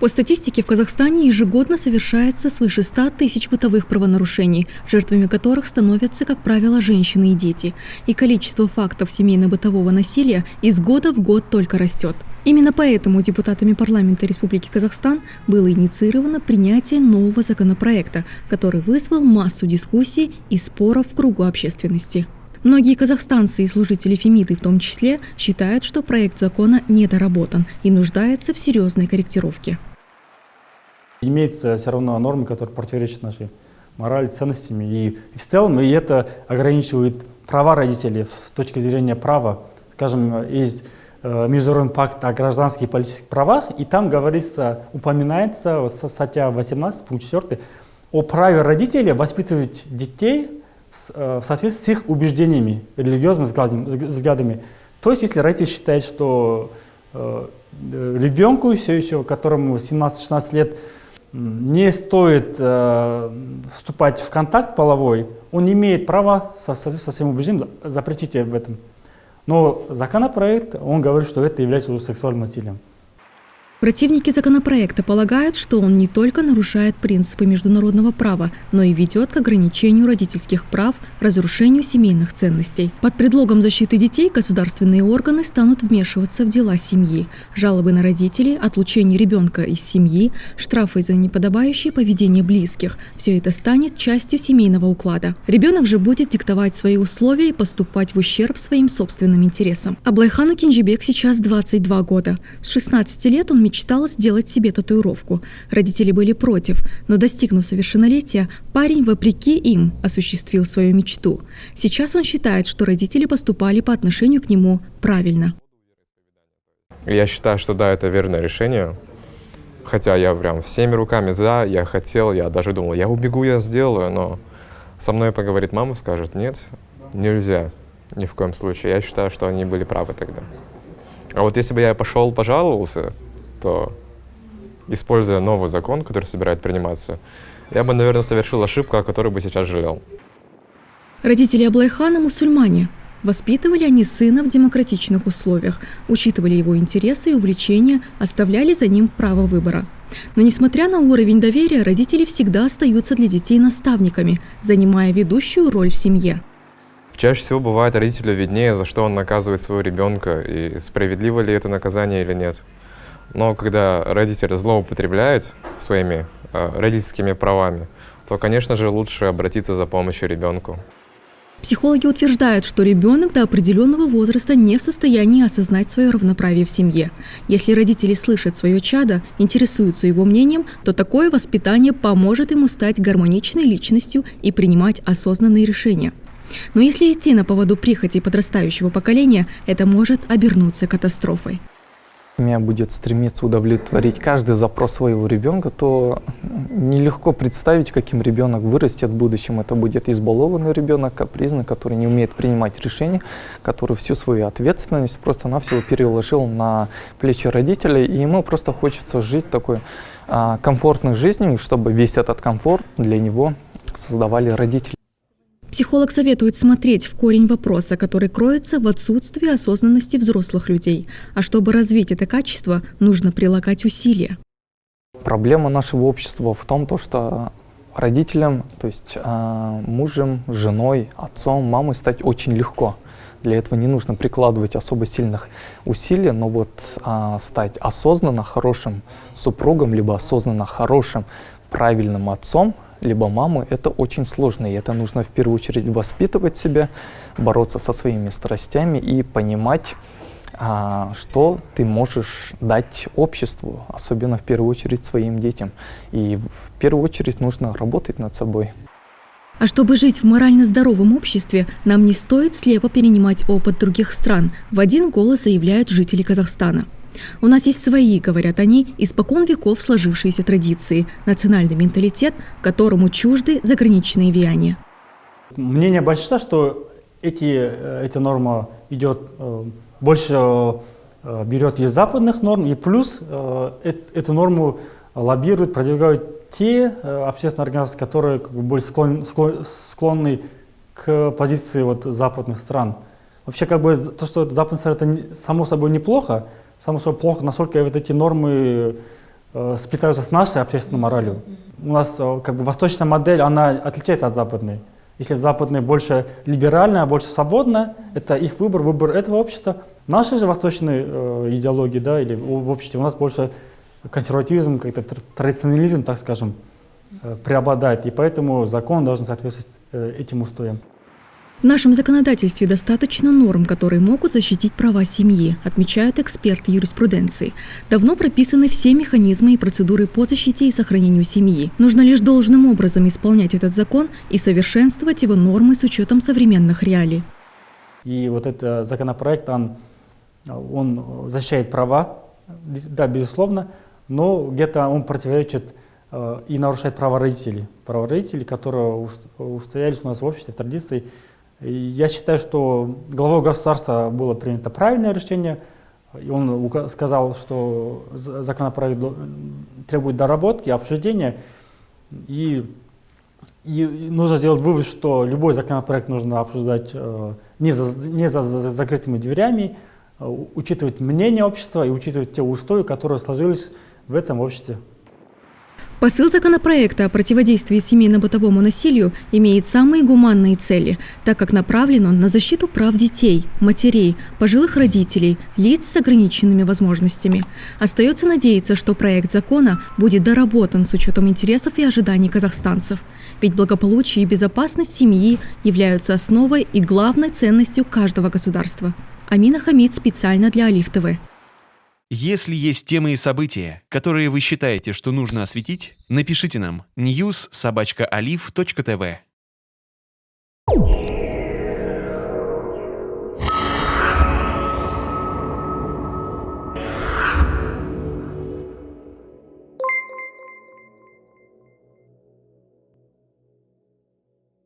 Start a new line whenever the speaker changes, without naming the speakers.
По статистике, в Казахстане ежегодно совершается свыше 100 тысяч бытовых правонарушений, жертвами которых становятся, как правило, женщины и дети. И количество фактов семейно-бытового насилия из года в год только растет. Именно поэтому депутатами парламента Республики Казахстан было инициировано принятие нового законопроекта, который вызвал массу дискуссий и споров в кругу общественности. Многие казахстанцы и служители Фемиды в том числе считают, что проект закона недоработан и нуждается в серьезной корректировке.
Имеются все равно нормы, которые противоречат нашей морали, ценностями. И в целом это ограничивает права родителей с точки зрения права. Скажем, есть Международный пакт о гражданских и политических правах, и там говорится, упоминается, вот, статья 18, пункт 4, о праве родителей воспитывать детей в соответствии с их убеждениями, религиозными взглядами. То есть, если родитель считает, что ребенку все еще, которому 17-16 лет, не стоит вступать в контакт половой, он имеет право со своим убеждением запретить в этом. Но законопроект, он говорит, что это является уже сексуальным насилием.
Противники законопроекта полагают, что он не только нарушает принципы международного права, но и ведет к ограничению родительских прав, разрушению семейных ценностей. Под предлогом защиты детей государственные органы станут вмешиваться в дела семьи. Жалобы на родителей, отлучение ребенка из семьи, штрафы за неподобающее поведение близких – все это станет частью семейного уклада. Ребенок же будет диктовать свои условия и поступать в ущерб своим собственным интересам. Аблайхану Кенжебек сейчас 22 года. С 16 лет он мечтал сделать себе татуировку. Родители были против, но, достигнув совершеннолетия, парень, вопреки им, осуществил свою мечту. Сейчас он считает, что родители поступали по отношению к нему правильно.
Я считаю, что да, это верное решение. Хотя я прям всеми руками за, я хотел, я даже думал, я убегу, я сделаю, но со мной поговорит мама, скажет, нет, нельзя, ни в коем случае. Я считаю, что они были правы тогда. А вот если бы я пошел, пожаловался, то, используя новый закон, который собирает приниматься, я бы, наверное, совершил ошибку, о которой бы сейчас жалел.
Родители Аблайхана – мусульмане. Воспитывали они сына в демократичных условиях, учитывали его интересы и увлечения, оставляли за ним право выбора. Но несмотря на уровень доверия, родители всегда остаются для детей наставниками, занимая ведущую роль в семье.
Чаще всего бывает родителю виднее, за что он наказывает своего ребенка, и справедливо ли это наказание или нет. Но когда родитель злоупотребляет своими родительскими правами, то, конечно же, лучше обратиться за помощью ребенку.
Психологи утверждают, что ребенок до определенного возраста не в состоянии осознать свое равноправие в семье. Если родители слышат свое чадо, интересуются его мнением, то такое воспитание поможет ему стать гармоничной личностью и принимать осознанные решения. Но если идти на поводу прихоти подрастающего поколения, это может обернуться катастрофой.
Семья будет стремиться удовлетворить каждый запрос своего ребенка, то нелегко представить, каким ребенок вырастет в будущем. Это будет избалованный ребенок, капризный, который не умеет принимать решения, который всю свою ответственность просто-навсего переложил на плечи родителей, и ему просто хочется жить такой комфортной жизнью, чтобы весь этот комфорт для него создавали родители.
Психолог советует смотреть в корень вопроса, который кроется в отсутствии осознанности взрослых людей. А чтобы развить это качество, нужно прилагать усилия.
Проблема нашего общества в том, что родителям, то есть мужем, женой, отцом, мамой стать очень легко. Для этого не нужно прикладывать особо сильных усилий, но вот стать осознанно хорошим супругом, либо осознанно хорошим, правильным отцом, либо мамы, это очень сложно, и это нужно в первую очередь воспитывать себя, бороться со своими страстями и понимать, что ты можешь дать обществу, особенно в первую очередь своим детям. И в первую очередь нужно работать над собой.
А чтобы жить в морально здоровом обществе, нам не стоит слепо перенимать опыт других стран, в один голос заявляют жители Казахстана. У нас есть свои, говорят они, испокон веков сложившиеся традиции, национальный менталитет, которому чужды заграничные влияния.
Мнение большинства, что эта норма идет больше берет из западных норм, и плюс эту норму лоббируют, продвигают те общественные организации, которые более склонны к позиции западных стран. Вообще, то, что западные страны, это само собой неплохо, само собой плохо, насколько эти нормы сплетаются с нашей общественной моралью. У нас как бы восточная модель, она отличается от западной. Если западная больше либеральная, больше свободная, это их выбор, выбор этого общества. Наши же восточные идеологии, да, или в обществе у нас больше консервативизм, как-то традиционализм, так скажем, преобладает. И поэтому закон должен соответствовать этим устоям.
В нашем законодательстве достаточно норм, которые могут защитить права семьи, отмечают эксперты юриспруденции. Давно прописаны все механизмы и процедуры по защите и сохранению семьи. Нужно лишь должным образом исполнять этот закон и совершенствовать его нормы с учетом современных реалий.
И вот этот законопроект, он защищает права, да, безусловно, но где-то он противоречит и нарушает права родителей. Права родителей, которые устоялись у нас в обществе, в традиции. И я считаю, что главой государства было принято правильное решение. И он сказал, что законопроект требует доработки, обсуждения. И нужно сделать вывод, что любой законопроект нужно обсуждать не за закрытыми дверями, учитывать мнение общества и учитывать те устои, которые сложились в этом обществе.
Посыл законопроекта о противодействии семейно-бытовому насилию имеет самые гуманные цели, так как направлен он на защиту прав детей, матерей, пожилых родителей, лиц с ограниченными возможностями. Остается надеяться, что проект закона будет доработан с учетом интересов и ожиданий казахстанцев. Ведь благополучие и безопасность семьи являются основой и главной ценностью каждого государства. Амина Хамид специально для Алиф ТВ.
Если есть темы и события, которые вы считаете, что нужно осветить, напишите нам news@alif.tv.